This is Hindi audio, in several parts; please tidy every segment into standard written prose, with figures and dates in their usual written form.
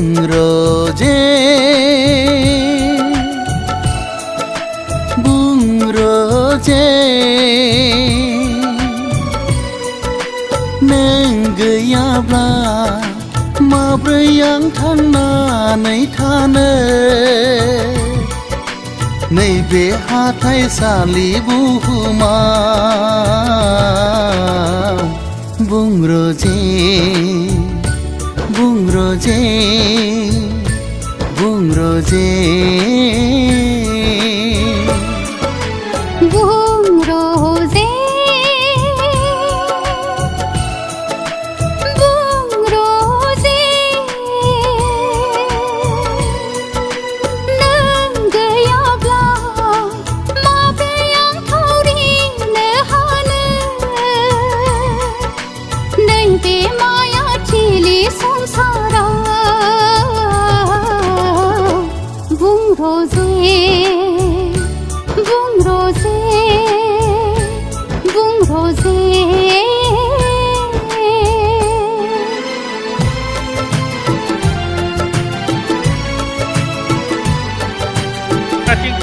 बुंग्रोजे बुंग्रोजे नों गैयाब्ला माब्रै आं थांनानै थानो नैबे हाथाइसालि बुहुमाव बुंग्रोजे बुंग्रोजे बुंग्रोजे बुंग्रोजे बुंग्रोजे नों गैयाब्ला माब्रै आं थावरिनो हानो नैबे मायाथिलि संसाराव बुंग्रोजे बुंग्रोजे बुंग्रोजे Kasih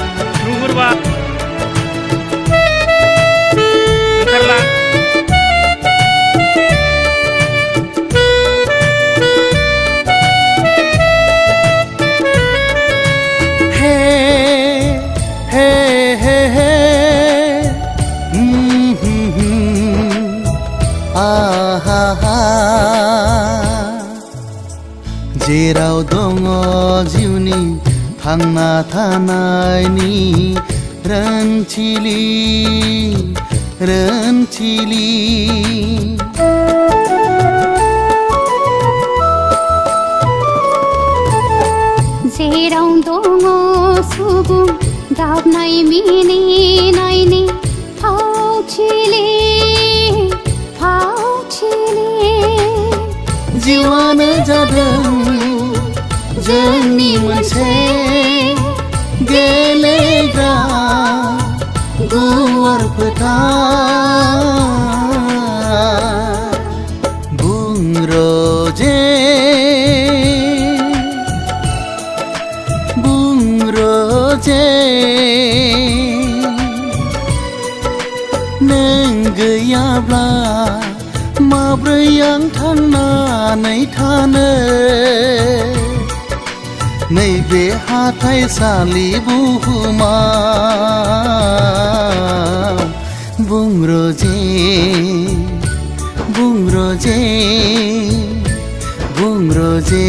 rumur ba Karlang जेराव दङ जिउनि थांना थानायनि रोनथिलि रोनथिलि जेराव दङ सुबुं गाबनाय मिनिनायनि फावथिलि फावथिलि जिउआनो जादों जोंनि मोनसे गेलेग्रा गुवार फोथार बुंग्रोजे बुंग्रोजे नों गैयाब्ला माब्रै आं थांनानै थानो नैबे हाथाइसालि बुहुमाव बुंग्रोजे बुंग्रोजे बुंग्रोजे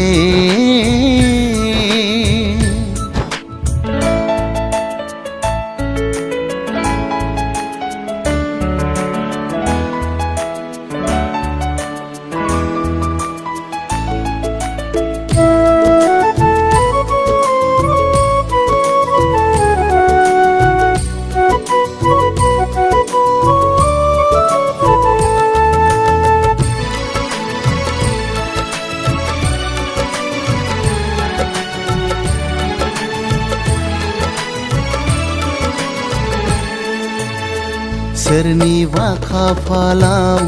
सोरनिबा खाफालाव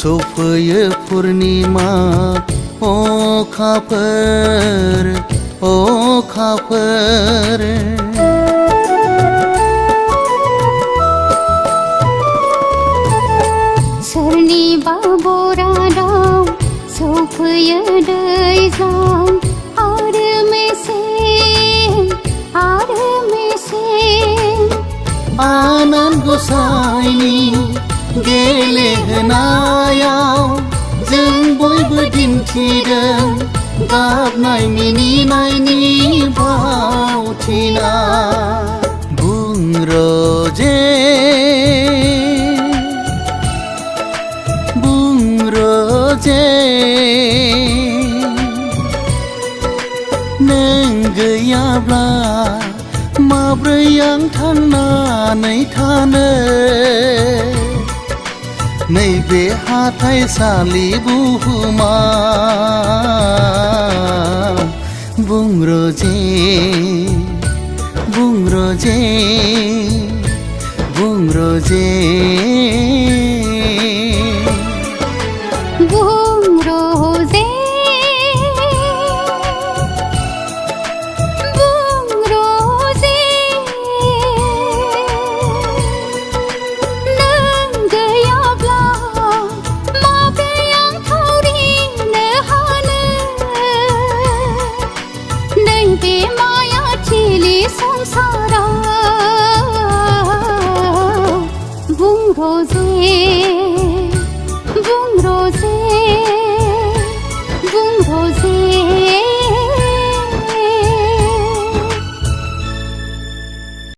सफैयो पुर्निमा अखाफोर सोरनिबा बरादाव सफैयो दैज्लां आरो मेसें आनान गसाइनि गेलेहोनायाव जों बयबो दिन्थिदों गाबनाय मिनिनायनि भावथिना बुंग्रोजे बुंग्रोजे नों गैयाब्ला माब्रै आं थांनानै थानो नैबे हाथाइसालि बुहुमाव